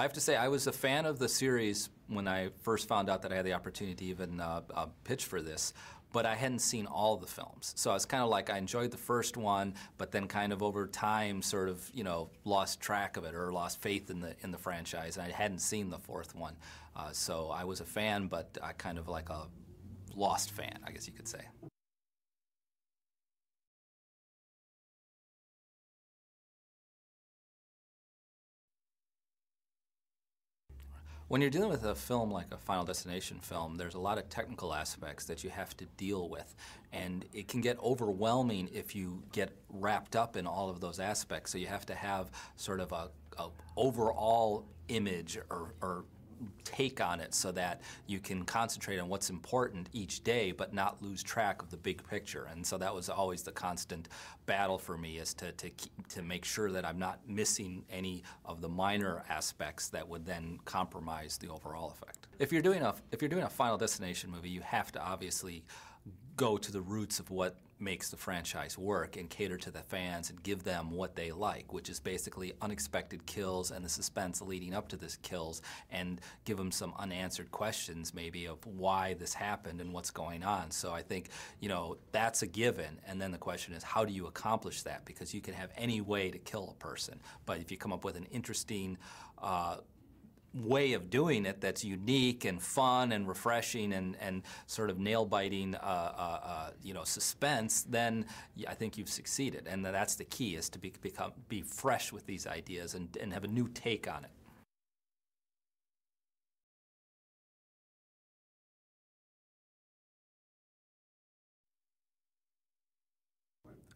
I have to say, I was a fan of the series when I first found out that I had the opportunity to even pitch for this, but I hadn't seen all the films. So I was kind of like, I enjoyed the first one, but then kind of over time sort of, lost track of it or lost faith in the franchise, and I hadn't seen the fourth one. So I was a fan, but I kind of like a lost fan, I guess you could say. When you're dealing with a film like a Final Destination film, there's a lot of technical aspects that you have to deal with, and it can get overwhelming if you get wrapped up in all of those aspects. So you have to have sort of a overall image or take on it so that you can concentrate on what's important each day but not lose track of the big picture. And so that was always the constant battle for me, is to make sure that I'm not missing any of the minor aspects that would then compromise the overall effect. If you're doing a Final Destination movie, you have to obviously go to the roots of what makes the franchise work and cater to the fans and give them what they like, which is basically unexpected kills and the suspense leading up to this kills, and give them some unanswered questions maybe of why this happened and what's going on. So I think, that's a given, and then the question is, how do you accomplish that? Because you can have any way to kill a person, but if you come up with an interesting way of doing it that's unique and fun and refreshing and sort of nail-biting suspense, then I think you've succeeded. And that's the key, is to be fresh with these ideas and have a new take on it.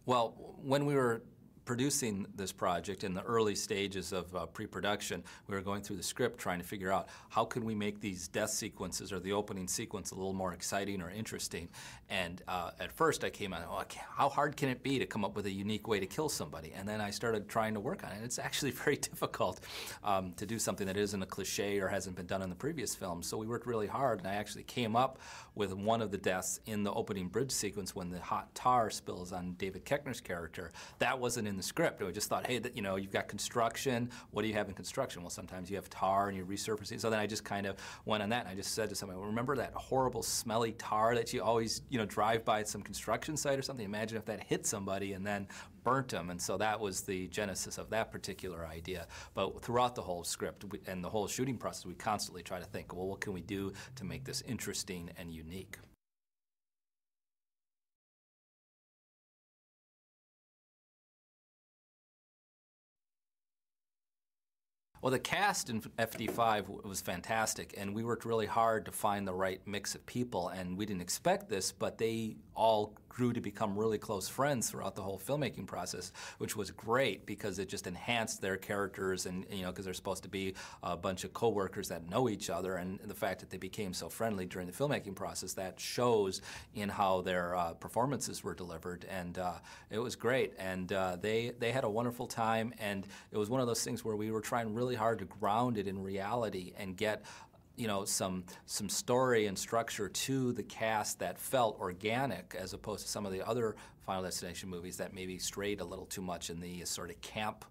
Well, when we were producing this project in the early stages of pre-production, we were going through the script trying to figure out how can we make these death sequences or the opening sequence a little more exciting or interesting. And at first I came out, how hard can it be to come up with a unique way to kill somebody? And then I started trying to work on it. It's actually very difficult to do something that isn't a cliche or hasn't been done in the previous films. So we worked really hard, and I actually came up with one of the deaths in the opening bridge sequence when the hot tar spills on David Koechner's character. That wasn't in the script. We just thought, hey, you've got construction. What do you have in construction? Well, sometimes you have tar and you're resurfacing. So then I just kind of went on that, and I just said to somebody, well, remember that horrible smelly tar that you always drive by at some construction site or something? Imagine if that hit somebody and then burnt them. And so that was the genesis of that particular idea. But throughout the whole script and the whole shooting process, we constantly try to think, well, what can we do to make this interesting and unique? Well, the cast in FD5 was fantastic, and we worked really hard to find the right mix of people, and we didn't expect this, but they all grew to become really close friends throughout the whole filmmaking process, which was great because it just enhanced their characters, and because they're supposed to be a bunch of coworkers that know each other, and the fact that they became so friendly during the filmmaking process, that shows in how their performances were delivered, and it was great, and they had a wonderful time, and it was one of those things where we were trying really hard to ground it in reality and get some story and structure to the cast that felt organic, as opposed to some of the other Final Destination movies that maybe strayed a little too much in the sort of camp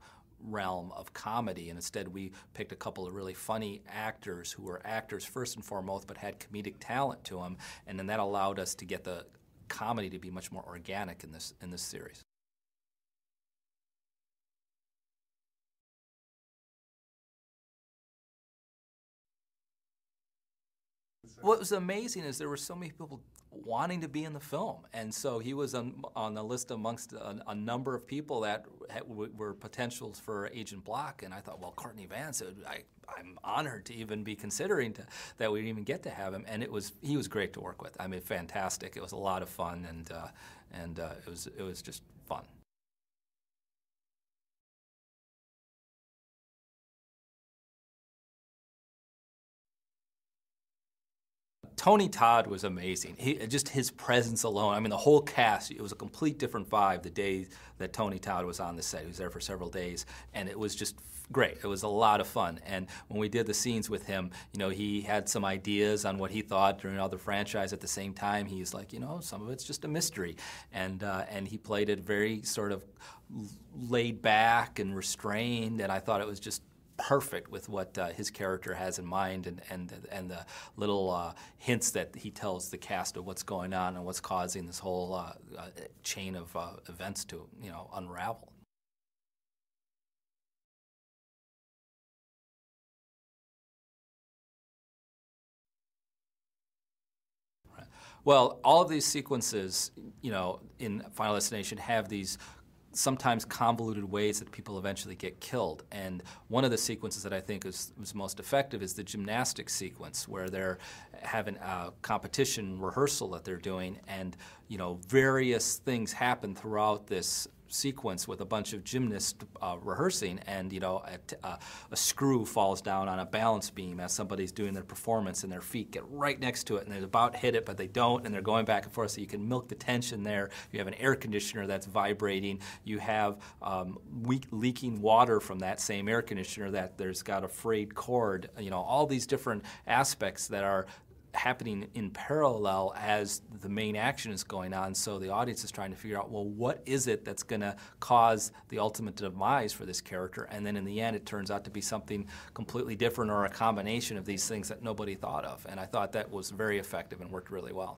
realm of comedy. And instead we picked a couple of really funny actors who were actors first and foremost, but had comedic talent to them, and then that allowed us to get the comedy to be much more organic in this series. What was amazing is there were so many people wanting to be in the film, and so he was on the list amongst a number of people that were potentials for Agent Block, and I thought, well, Courtney Vance, I'm honored to even be considering that we'd even get to have him, and he was great to work with. I mean, fantastic. It was a lot of fun, and it was just fun. Tony Todd was amazing. Just his presence alone. I mean, the whole cast, it was a complete different vibe the day that Tony Todd was on the set. He was there for several days, and it was just great. It was a lot of fun. And when we did the scenes with him, he had some ideas on what he thought during other franchise. At the same time, he's like, some of it's just a mystery. And he played it very sort of laid back and restrained, and I thought it was just perfect with what his character has in mind, and the little hints that he tells the cast of what's going on and what's causing this whole chain of events to unravel. Well, all of these sequences, in Final Destination have these sometimes convoluted ways that people eventually get killed. And one of the sequences that I think was most effective is the gymnastics sequence, where they're having a competition rehearsal that they're doing, and various things happen throughout this sequence with a bunch of gymnasts rehearsing, and a screw falls down on a balance beam as somebody's doing their performance, and their feet get right next to it, and they're about to hit it, but they don't, and they're going back and forth, so you can milk the tension there. You have an air conditioner that's vibrating. You have leaking water from that same air conditioner that there's got a frayed cord. All these different aspects that are happening in parallel as the main action is going on, so the audience is trying to figure out, well, what is it that's going to cause the ultimate demise for this character? And then in the end, it turns out to be something completely different, or a combination of these things that nobody thought of. And I thought that was very effective and worked really well.